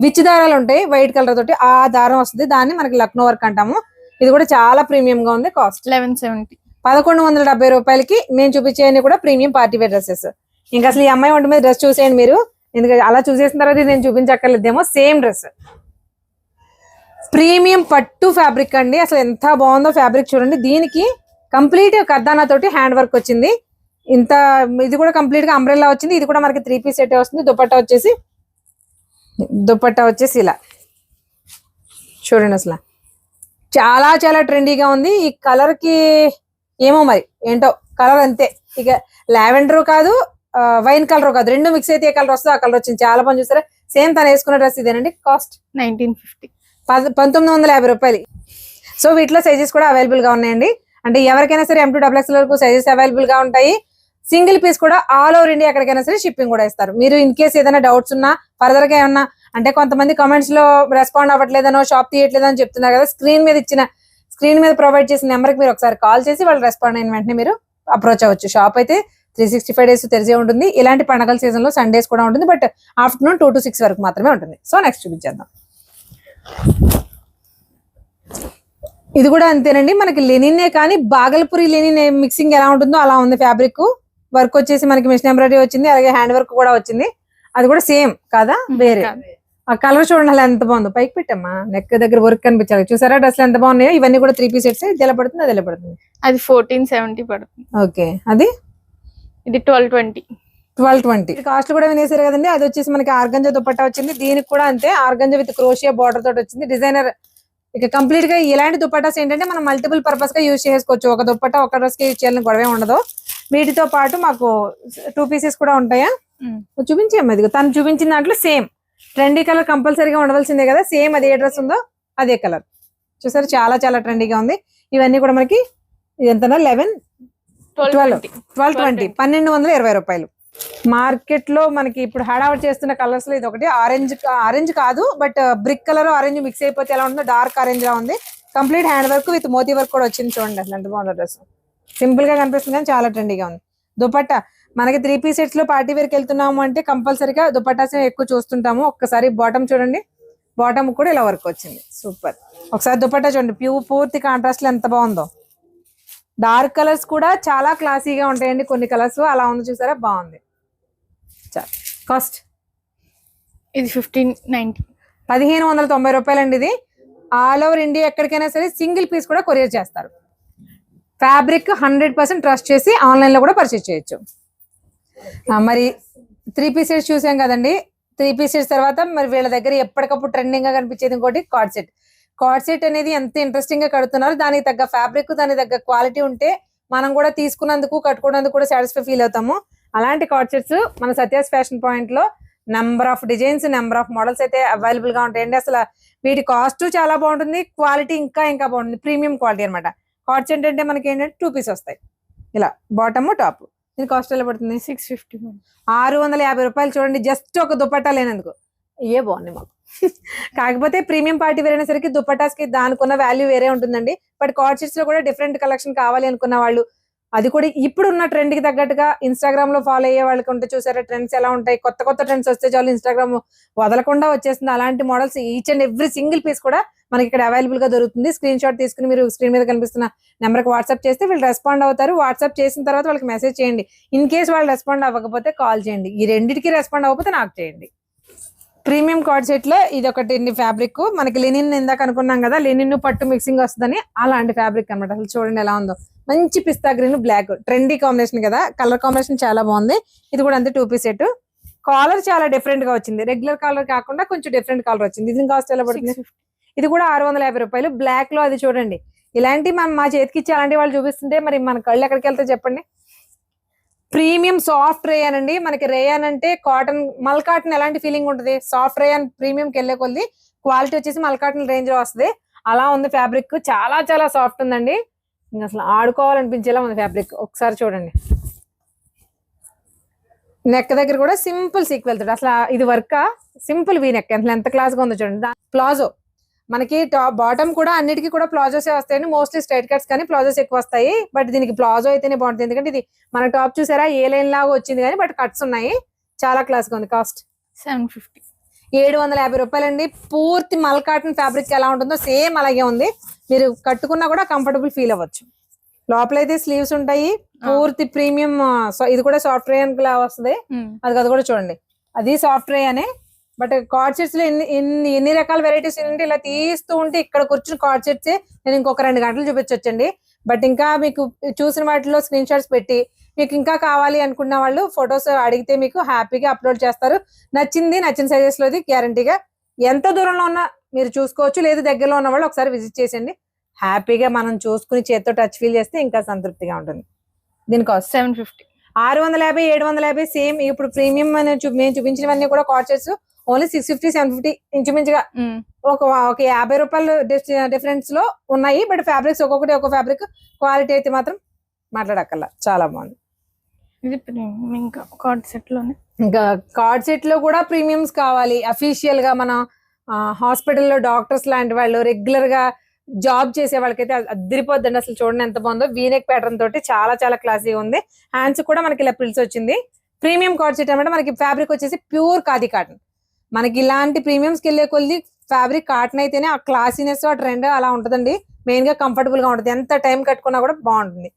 విచ్ దారాలు ఉంటాయి వైట్ కలర్ తోటి, ఆ దారం వస్తుంది. దాన్ని మనకి లక్నో వర్క్ అంటాము. ఇది కూడా చాలా ప్రీమియం గా ఉంది. కాస్ట్ 1170. 1170 రూపాయలకి నేను చూపించేయని కూడా ప్రీమియం పార్టీ వేర్ డ్రెస్సెస్. ఇంకా అసలు ఈ అమ్మాయి ఒంటి మీద డ్రెస్ చూసేయండి మీరు. ఎందుకంటే అలా చూసేసిన తర్వాత నేను చూపించక్కర్లేదేమో. సేమ్ డ్రెస్, ప్రీమియం పట్టు ఫ్యాబ్రిక్ అండి. అసలు ఎంత బాగుందో ఫ్యాబ్రిక్ చూడండి. దీనికి కంప్లీట్ కర్దానా తోటి హ్యాండ్ వర్క్ వచ్చింది. ఇంత ఇది కూడా కంప్లీట్ గా అంబ్రెల్లా వచ్చింది. ఇది కూడా మనకి 3 పీస్ సెట్ వస్తుంది. దుపట్టా వచ్చేసి ఇలా చూడండి. అసలు చాలా చాలా ట్రెండీగా ఉంది. ఈ కలర్ కి ఏమో మరి ఏంటో కలర్ అంతే. ఇక లావెండర్ కాదు, వైన్ కలర్ కాదు, రెండు మిక్స్ అయితే ఏ కలర్ వస్తుందో ఆ కలర్ వచ్చింది. చాలా మంది చూస్తారా సేమ్ తను వేసుకున్న డ్రెస్ ఇదేనండి. కాస్ట్ 1950. 1950 రూపాయలు. సో వీటిలో సైజెస్ కూడా అవైలబుల్ గా ఉన్నాయండి. అంటే ఎవరికైనా సరే M2 XXL వరకు సైజెస్ అవైలబుల్ గా ఉంటాయి. సింగిల్ పీస్ కూడా ఆల్ ఓవర్ ఇండియా ఎక్కడికైనా సరే షిప్పింగ్ కూడా ఇస్తారు. మీరు ఇన్ కేస్ ఏదైనా డౌట్స్ ఉన్నా ఫర్దర్ గా ఏమన్నా, అంటే కొంతమంది కమెంట్స్ లో రెస్పాండ్ అవ్వట్లేదనో షాప్ తీయట్లేదని చెప్తున్నారు కదా, స్క్రీన్ మీద ప్రొవైడ్ చేసిన నెంబర్ కి మీరు ఒకసారి కాల్ చేసి వాళ్ళు రెస్పాండ్ అయిన వెంటనే మీరు అప్రోచ్ అవ్వచ్చు. షాప్ అయితే 365 డేస్ తెరిచే ఉంటుంది. ఇలాంటి పండగల సీజన్ లో సండేస్ కూడా ఉంటుంది, బట్ ఆఫ్టర్నూన్ 2 to 6 వరకు మాత్రమే ఉంటుంది. సో నెక్స్ట్ చూపించేద్దాం. ఇది కూడా అంతేనండి, మనకి లెనినే కానీ బాగల్పూరి లెనిన్ మిక్సింగ్ ఎలా ఉంటుందో అలా ఉంది. ఫ్యాబ్రిక్ వర్క్ వచ్చేసి మనకి మిషన్ ఎంబ్రాయిడరీ వచ్చింది, అలాగే హ్యాండ్ వర్క్ కూడా వచ్చింది. అది కూడా సేమ్ కాదా, వేరే. ఆ కలర్ చూడండి అలా ఎంత బాగుందో. పైకి పెట్టమ్మా, నెక్ దగ్గర వర్క్ కనిపించాలి. చూసారా డ్రెస్లు ఎంత బాగున్నాయో. ఇవన్నీ కూడా 3 పీస్ సెట్స్. ఇది ఎలా పడుతుంది, అది ఎలా పడుతుంది? అది 1470 పడుతుంది. ఓకే, అది ఇది 1220. కాస్ట్ కూడా వినేసారు కదండి. అది వచ్చేసి మనకి ఆర్గంజా దుపట్టా వచ్చింది. దీనికి కూడా అంతే, ఆర్గంజా విత్ క్రోషియా బార్డర్ తోటి వచ్చింది. డిజైనర్ ఇక కంప్లీట్ గా ఇలాంటి దుపట్టాస్ ఏంటంటే మనం మల్టిపుల్ పర్పస్ గా యూజ్ చేసుకోవచ్చు. ఒక దుపట్టా ఒక డ్రెస్ కి యూజ్ చేయాలని గొడవే ఉండదు. వీటితో పాటు మాకు 2 పీసెస్ కూడా ఉంటాయా, చూపించాము. ఇది తను చూపించిన దాంట్లో సేమ్ ట్రెండీ కలర్ కంపల్సరీగా ఉండవలసిందే కదా. సేమ్ అది ఏ డ్రెస్ ఉందో అదే కలర్. చూసారు, చాలా చాలా ట్రెండీగా ఉంది. ఇవన్నీ కూడా మనకి ఎంత 1220 1220 రూపాయలు. మార్కెట్ లో మనకి ఇప్పుడు హడావుడి చేస్తున్న కలర్స్ లో ఇది ఒకటి. ఆరెంజ్ కాదు, but brick colour orange mix అయిపోతే ఎలా ఉంటుందో డార్క్ ఆరెంజ్ లా ఉంది. కంప్లీట్ హ్యాండ్ వర్క్ విత్ మోతీ వర్క్ కూడా వచ్చింది. చూడండి అసలు ఎంత బాగుందో డ్రెస్. సింపుల్ గా కనిపిస్తుంది కానీ చాలా ట్రెండీగా ఉంది. దుపట్టా మనకి 3 పీస్ సెట్స్ లో పార్టీ వేర్కి వెళ్తున్నాము అంటే కంపల్సరీగా దుపట్టాస్ ఎక్కువ చూస్తుంటాము. ఒక్కసారి బాటమ్ చూడండి, బాటమ్ కూడా ఇలా వర్క్ వచ్చింది. సూపర్. ఒకసారి దుపట్టా చూడండి, పూర్తి కాంట్రాస్ట్ లో ఎంత బాగుందో. డార్క్ కలర్స్ కూడా చాలా క్లాసీగా ఉంటాయండి. కొన్ని కలర్స్ అలా ఉంది, చూసారా, బాగుంది. కాస్ట్ ఇది 1590. 1590 రూపాయలండి. ఇది ఆల్ ఓవర్ ఇండియా ఎక్కడికైనా సరే సింగిల్ పీస్ కూడా కొరియర్ చేస్తారు. ఫ్యాబ్రిక్ 100% ట్రస్ట్ చేసి ఆన్లైన్ లో కూడా పర్చేస్ చేయొచ్చు. మరి 3 పీస్ సెట్స్ చూసాం కదండి. 3 పీస్ సెట్స్ తర్వాత మరి వీళ్ళ దగ్గర ఎప్పటికప్పుడు ట్రెండింగ్ గా కనిపించేది ఇంకోటి కార్డ్ సెట్ అనేది ఎంత ఇంట్రెస్టింగ్ గా కడుతున్నారు. దానికి తగ్గ ఫ్యాబ్రిక్, దానికి తగ్గ క్వాలిటీ ఉంటే మనం కూడా తీసుకున్నందుకు కట్టుకున్నందుకు కూడా సాటిస్ఫై ఫీల్ అవుతాము. అలాంటి కార్డ్ సెట్స్ మన సత్యాస్ ఫ్యాషన్ పాయింట్ లో number of designs, number of models అయితే అవైలబుల్ గా ఉంటాయండి. అసలు వీటి కాస్ట్ చాలా బాగుంటుంది, క్వాలిటీ ఇంకా బాగుంటుంది. ప్రీమియం క్వాలిటీ అనమాట. కార్డ్ సెట్ అంటే మనకి ఏంటంటే 2 పీస్ వస్తాయి, ఇలా బాటమ్ టాప్. దీని కాస్ట్ ఎలా పడుతుంది? 650. 650 రూపాయలు. చూడండి, జస్ట్ ఒక దుపట్టా లేనందుకు ఏ బాగున్నాయి మాకు. కాకపోతే ప్రీమియం పార్టీ వేర్ అయిన సరికి దుపట్టాస్ కి దానికున్న వాల్యూ వేరే ఉంటుందండి. బట్ కార్డ్ సెట్స్ లో కూడా డిఫరెంట్ కలెక్షన్ కావాలి అనుకున్న వాళ్ళు, అది కూడా ఇప్పుడు ఉన్న ట్రెండ్ కి తగ్గట్టుగా ఇన్స్టాగ్రామ్ లో ఫాలో అయ్యే వాళ్ళకి ఉంటే చూసారా ట్రెండ్స్ ఎలా ఉంటాయి. కొత్త ట్రెండ్స్ వస్తే చాలు ఇన్స్టాగ్రామ్ వదలకుండా వచ్చేస్తుంది. అలాంటి models each and every single piece కూడా మనకి ఇక్కడ అవైలబుల్ గా దొరుకుతుంది. స్క్రీన్ షాట్ తీసుకుని మీరు స్క్రీన్ మీద కనిపిస్తున్న నెంబర్ కి వాట్సాప్ చేస్తే వీళ్ళు రెస్పాండ్ అవుతారు. వాట్సాప్ చేసిన తర్వాత వాళ్ళకి మెసేజ్ చేయండి. ఇన్ కేస్ వాళ్ళు రెస్పాండ్ అవ్వకపోతే కాల్ చేయండి. ఈ రెండింటికి రెస్పాండ్ అవ్వకపోతే నాకు చేయండి. ప్రీమియం కార్డ్ సెట్ లో ఇది ఒకటి ఫ్యాబ్రిక్ మనకి లెనిన్ ఇందాక అనుకున్నాం కదా, లెనిన్ పట్టు మిక్సింగ్ వస్తుందని అలాంటి ఫ్యాబ్రిక్ అనమాట. అసలు చూడండి ఎలా ఉందో. మంచి పిస్తా గ్రీన్ బ్లాక్ ట్రెండీ కాంబినేషన్ కదా, కలర్ కాంబినేషన్ చాలా బాగుంది. ఇది కూడా అంతే 2 పీస్ సెట్. కాలర్ చాలా డిఫరెంట్ గా వచ్చింది, రెగ్యులర్ కలర్ కాకుండా కొంచెం డిఫరెంట్ కలర్ వచ్చింది. దీని కాస్ట్ ఎలా పడుతుంది? ఇది కూడా 650 రూపాయలు. బ్లాక్ లో అది చూడండి. ఇలాంటి మా చేతికి ఇచ్చి అలాంటి వాళ్ళు చూపిస్తుంటే మరి మన కళ్ళు ఎక్కడికి వెళ్తే చెప్పండి. ప్రీమియం సాఫ్ట్ రేయాన్ అండి. మనకి రేయాన్ అంటే కాటన్, మల్ కాటన్ ఎలాంటి ఫీలింగ్ ఉంటుంది, సాఫ్ట్ రేయాన్ ప్రీమియం కి వెళ్ళే కొద్ది క్వాలిటీ వచ్చేసి మల్ కాటన్ రేంజ్ లో వస్తుంది. అలా ఉంది ఫ్యాబ్రిక్. చాలా చాలా సాఫ్ట్ ఉందండి. ఇంకా అసలు ఆడుకోవాలనిపించేలా ఉంది ఫ్యాబ్రిక్. ఒకసారి చూడండి, నెక్ దగ్గర కూడా సింపుల్ సీక్ వెళ్తాడు. అసలు ఇది వర్క్ సింపుల్ వీ నెక్ ఎంత క్లాస్ గా ఉందో చూడండి. ప్లాజో మనకి టాప్ బాటమ్ కూడా అన్నిటికీ కూడా ప్లాజోసే వస్తాయండి. మోస్ట్లీ స్ట్రైట్ కట్స్ కానీ ప్లాజోస్ ఎక్కువ వస్తాయి. బట్ దీనికి ప్లాజో అయితేనే బాగుంటుంది, ఎందుకంటే ఇది మన టాప్ చూసారా ఏ లైన్ లాగా వచ్చింది కానీ బట్ కట్స్ ఉన్నాయి. చాలా క్లాస్ గా ఉంది. కాస్ట్ 750. 750 రూపాయలండి. పూర్తి మల్ కాటన్ ఫ్యాబ్రిక్ ఎలా ఉంటుందో సేమ్ అలాగే ఉంది. మీరు కట్టుకున్నా కూడా కంఫర్టబుల్ ఫీల్ అవ్వచ్చు. లోపల అయితే స్లీవ్స్ ఉంటాయి. పూర్తి ప్రీమియం. ఇది కూడా సాఫ్ట్ రే లా వస్తుంది. అది కూడా చూడండి, అది సాఫ్ట్ రే అనే. బట్ కార్డ్ సెట్స్ లో ఎన్ని రకాల వెరైటీస్ ఏంటంటే ఇలా తీస్తూ ఉంటే ఇక్కడ కూర్చుని కార్డ్ సెట్స్ నేను ఇంకొక 2 గంటలు చూపించొచ్చండి. బట్ ఇంకా మీకు చూసిన వాటిలో స్క్రీన్ షాట్స్ పెట్టి మీకు ఇంకా కావాలి అనుకున్న వాళ్ళు ఫొటోస్ అడిగితే మీకు హ్యాపీగా అప్లోడ్ చేస్తారు. నచ్చిన సైజెస్ లోది గ్యారంటీగా. ఎంత దూరంలో ఉన్నా మీరు చూసుకోవచ్చు, లేదు దగ్గరలో ఉన్న వాళ్ళు ఒకసారి విజిట్ చేసేయండి. హ్యాపీగా మనం చూసుకుని చేత్తో టచ్ ఫీల్ చేస్తే ఇంకా సంతృప్తిగా ఉంటుంది. దీని కాస్ట్ 750. 650, 750 సేమ్. ఇప్పుడు ప్రీమియం మేము చూపించినవన్నీ కూడా కార్డ్ సెట్స్ ఓన్లీ 650 750 ఇంచుమించుగా ఒక 50 రూపాయలు డిఫరెన్స్ లో ఉన్నాయి. బట్ ఫ్యాబ్రిక్స్ ఒక్కొక్కటి ఒక్కొక్క ఫ్యాబ్రిక్, క్వాలిటీ అయితే మాత్రం మాట్లాడక్కర్లా, చాలా బాగుంది. ఇది ప్రీమియం. ఇంకా కార్డ్ సెట్ లోనే ఇంకా కార్డ్ సెట్ లో కూడా ప్రీమియమ్స్ కావాలి అఫీషియల్ గా, మన హాస్పిటల్లో డాక్టర్స్ లాంటి వాళ్ళు, రెగ్యులర్ గా జాబ్ చేసే వాళ్ళకైతే అదిరిపోద్దండి. అసలు చూడండి ఎంత బాగుందో, వీనెక్ ప్యాటర్న్ తోటి చాలా చాలా క్లాసీగా ఉంది. హ్యాండ్స్ కూడా మనకి ఇలా ప్రిల్స్ వచ్చింది. ప్రీమియం కార్డ్ సెట్ అనమాట. మనకి ఫ్యాబ్రిక్ వచ్చేసి ప్యూర్ ఖాదీ కాటన్. మనకి ఇలాంటి ప్రీమియమ్స్ కి వెళ్ళే కొద్ది ఫ్యాబ్రిక్ కాటన్ అయితేనే ఆ క్లాసీనెస్, ఆ ట్రెండ్ అలా ఉంటుందండి. మెయిన్ గా కంఫర్టబుల్ గా ఉంటుంది, ఎంత టైం కట్టుకున్నా కూడా బాగుంటుంది.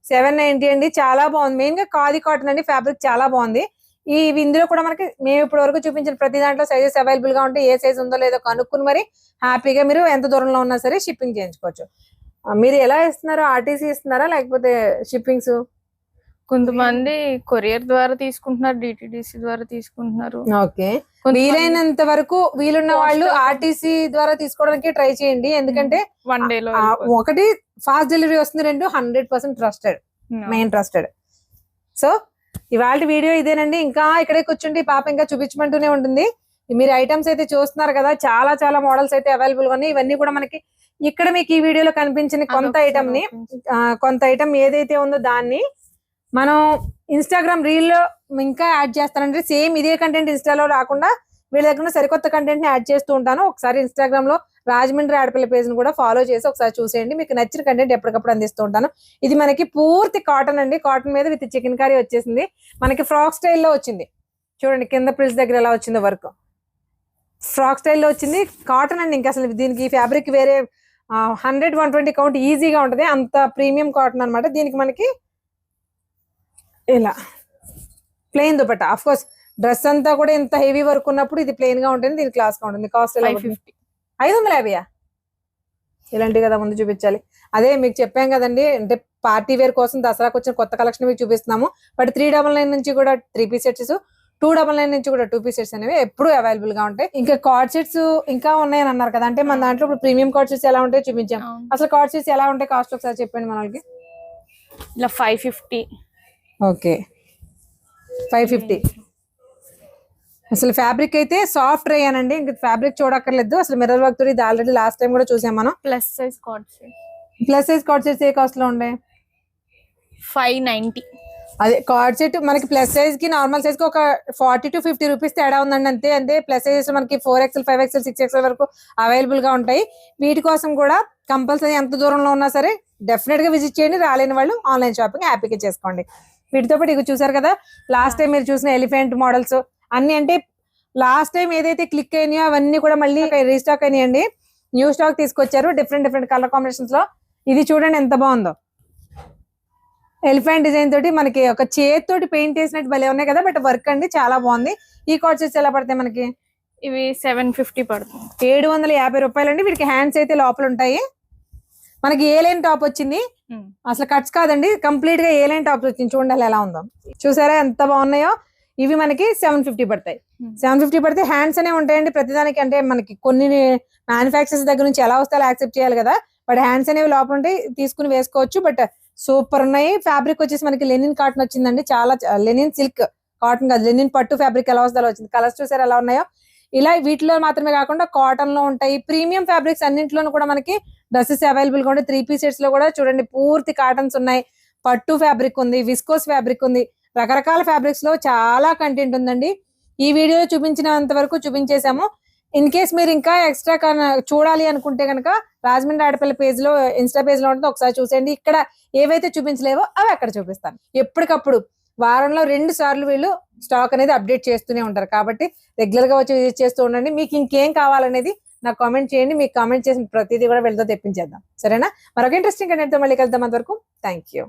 790 అండి, చాలా బాగుంది. మెయిన్ గా ఖాదీ కాటన్ అండి, ఫ్యాబ్రిక్ చాలా బాగుంది. ఇందులో కూడా మనకి మేము ఇప్పటి వరకు చూపించిన ప్రతి దాంట్లో సైజెస్ అవైలబుల్ గా ఉంటాయి. ఏ సైజ్ ఉందో లేదో కనుక్కుని మరి హ్యాపీగా మీరు ఎంత దూరంలో ఉన్నా సరే షిప్పింగ్ చేయించుకోవచ్చు. మీరు ఎలా ఇస్తున్నారో, ఆర్టీసీ ఇస్తున్నారా లేకపోతే షిప్పింగ్స్? కొంతమంది కొరియర్ ద్వారా తీసుకుంటున్నారు, డిటిడిసి ద్వారా తీసుకుంటున్నారు. ఓకే, వీలైనంత వరకు వీలున్న వాళ్ళు ఆర్టీసీ ద్వారా తీసుకోవడానికి ట్రై చేయండి. ఎందుకంటే 1 day లో ఒకటి ఫాస్ట్ డెలివరీ వస్తుంది, 2 100% ట్రస్టెడ్, మెయిన్ ట్రస్టెడ్. సో ఇవాళ వీడియో ఇదేనండి. ఇంకా ఇక్కడే కూర్చుంటే పాప ఇంకా చూపించమంటూనే ఉంటుంది. మీరు ఐటమ్స్ అయితే చూస్తున్నారు కదా, చాలా చాలా మోడల్స్ అయితే అవైలబుల్ గా ఉన్నాయి. ఇవన్నీ కూడా మనకి ఇక్కడ మీకు ఈ వీడియోలో కనిపించిన కొంత ఐటమ్ ఏదైతే ఉందో దాన్ని మనం ఇన్స్టాగ్రామ్ రీల్ లో ఇంకా యాడ్ చేస్తానంటే సేమ్ ఇదే కంటెంట్ ఇన్స్టాలో రాకుండా వీళ్ళ దగ్గర సరికొత్త కంటెంట్ ని యాడ్ చేస్తూ ఉంటాను. ఒకసారి ఇన్స్టాగ్రామ్ లో రాజమండ్రి ఆడపిల్ల పేజ్ ని కూడా ఫాలో చేసి ఒకసారి చూసేయండి. మీకు నచ్చిన కంటెంట్ ఎప్పటికప్పుడు అందిస్తూ ఉంటాను. ఇది మనకి పూర్తి కాటన్ అండి, కాటన్ మీద విత్ చికెన్ కర్రీ వచ్చేసింది. మనకి ఫ్రాక్ స్టైల్లో వచ్చింది. చూడండి కింద ప్రిల్స్ దగ్గర ఎలా వచ్చిందో వర్క్, ఫ్రాక్ స్టైల్లో వచ్చింది. కాటన్ అండి, ఇంకా అసలు దీనికి ఫ్యాబ్రిక్ వేరే 100-120 కౌంట్ ఈజీగా ఉంటుంది, అంత ప్రీమియం కాటన్ అనమాట. దీనికి మనకి ఇలా plain dupatta. Of course dress అంతా కూడా ఇంత హెవీ వర్క్ ఉన్నప్పుడు ఇది ప్లెయిన్ గా ఉంటుంది, దీని క్లాస్ గా ఉంటుంది. కాస్ట్ 550. ఇలాంటివి కదా ముందు చూపించాలి. అదే మీకు చెప్పాం కదండి, అంటే పార్టీ వేర్ కోసం దసరాకు వచ్చిన కొత్త కలెక్షన్ మీకు చూపిస్తున్నాము. బట్ 399 నుంచి కూడా 3 పీస్ సెట్స్, 299 నుంచి కూడా 2 పీస్ సెట్స్ అనేవి ఎప్పుడు అవైలబుల్ గా ఉంటాయి. ఇంకా కార్డ్ సెట్స్ ఇంకా ఉన్నాయని అన్నారు కదా, అంటే మన దాంట్లో ఇప్పుడు ప్రీమియం కార్డ్ సెట్స్ ఎలా ఉంటాయో చూపించాం. అసలు కార్డ్ సెట్స్ ఎలా ఉంటాయి, కాస్ట్ ఒకసారి చెప్పండి మనకి. ఇలా 550. ఓకే, 550. అసలు ఫ్యాబ్రిక్ అయితే సాఫ్ట్ రేయనండి, ఇంకా ఫ్యాబ్రిక్ చూడక్కర్లేదు. అసలు మిర్రర్ వర్క్ తో ఇది ఆల్రెడీ లాస్ట్ టైం కూడా చూసాం మనం. Plus size coord set. Plus size coord sets ఏ కాస్ట్ లో ఉండే? 590. అదే కార్డ్ సెట్ మనకి ప్లస్ సైజ్ కి నార్మల్ సైజ్ కి ఒక 40 to 50 రూపీస్ తేడా ఉందండి, అంతే. అంటే ప్లస్ సైజెస్ మనకి 4XL 5XL 6XL వరకు అవైలబుల్ గా ఉంటాయి. వీటి కోసం కూడా కంపల్సరీ ఎంత దూరంలో ఉన్నా సరే డెఫినెట్ గా విజిట్ చేయండి. రాలేని వాళ్ళు ఆన్లైన్ షాపింగ్ హ్యాపీగా చేసుకోండి. వీటితో పాటు ఇక చూసారు కదా, లాస్ట్ టైం మీరు చూసిన ఎలిఫెంట్ మోడల్స్ అన్ని, అంటే లాస్ట్ టైం ఏదైతే క్లిక్ అయినాయో అవన్నీ కూడా మళ్ళీ రీస్టాక్ అయినాయండి. న్యూ స్టాక్ తీసుకొచ్చారు డిఫరెంట్ కలర్ కాంబినేషన్స్ లో. ఇది చూడండి ఎంత బాగుందో, ఎలిఫెంట్ డిజైన్ తోటి మనకి ఒక చేతితోటి పెయింట్ చేసినట్టు భలే ఉన్నాయి కదా. బట్ వర్క్ అండి చాలా బాగుంది. ఈ కార్డ్ సెట్స్ ఎలా పడతాయి మనకి? ఇవి 750 పడుతుంది. 750 రూపాయలు అండి. వీటికి హ్యాండ్స్ అయితే లోపల ఉంటాయి. మనకి ఏ లైన్ టాప్ వచ్చింది, అసలు కట్స్ కాదండి, కంప్లీట్ గా ఏ లైన్ టాప్ వచ్చింది. చూడండి ఎలా ఉందో, చూసారా ఎంత బాగున్నాయో. ఇవి మనకి 750 పడతాయి. 750 పడితే హ్యాండ్స్ అనే ఉంటాయండి ప్రతిదానికి. అంటే మనకి కొన్ని మ్యానుఫ్యాక్చర్స్ దగ్గర నుంచి ఎలా వస్తే అలా యాక్సెప్ట్ చేయాలి కదా. బట్ హ్యాండ్స్ అనేవి లోపల ఉంటాయి, తీసుకుని వేసుకోవచ్చు. బట్ సూపర్ ఉన్నాయి. ఫ్యాబ్రిక్ వచ్చేసి మనకి లెనిన్ కాటన్ వచ్చిందండి, చాలా లెనిన్ సిల్క్ కాటన్ కాదు, లెనిన్ పట్టు ఫ్యాబ్రిక్ ఎలా వస్తుందో అలా వచ్చింది. కలర్స్ చూసారు ఎలా ఉన్నాయో. ఇలా వీటిలో మాత్రమే కాకుండా కాటన్ లో ఉంటాయి, ప్రీమియం ఫ్యాబ్రిక్స్ అన్నింటిలోనూ కూడా మనకి డ్రెస్సెస్ అవైలబుల్ గా ఉంటాయి. 3 పీస్ సెట్స్ లో కూడా చూడండి పూర్తి కాటన్స్ ఉన్నాయి, పట్టు ఫ్యాబ్రిక్ ఉంది, విస్కోస్ ఫ్యాబ్రిక్ ఉంది, రకరకాల ఫ్యాబ్రిక్స్ లో చాలా కంటెంట్ ఉందండి. ఈ వీడియోలో చూపించినంత వరకు చూపించేసాము. ఇన్ కేస్ మీరు ఇంకా ఎక్స్ట్రా చూడాలి అనుకుంటే కనుక రాజమండ్రి ఆడపిల్ల పేజ్ లో, ఇన్స్టా పేజ్ లో ఉంటుంది, ఒకసారి చూసేయండి. ఇక్కడ ఏవైతే చూపించలేవో అవి అక్కడ చూపిస్తాను. ఎప్పటికప్పుడు వారంలో 2 సార్లు వీళ్ళు స్టాక్ అనేది అప్డేట్ చేస్తూనే ఉంటారు. కాబట్టి రెగ్యులర్ గా వచ్చి విజిట్ చేస్తూ ఉండండి. మీకు ఇంకేం కావాలనేది నాకు కామెంట్ చేయండి. మీకు కామెంట్ చేసిన ప్రతిదీ కూడా వీళ్ళతో తెప్పించేద్దాం, సరేనా? మరొక ఇంట్రెస్టింగ్ కంటెంట్ తో మళ్ళీ కలుద్దాం. అంతవరకు థ్యాంక్ యూ.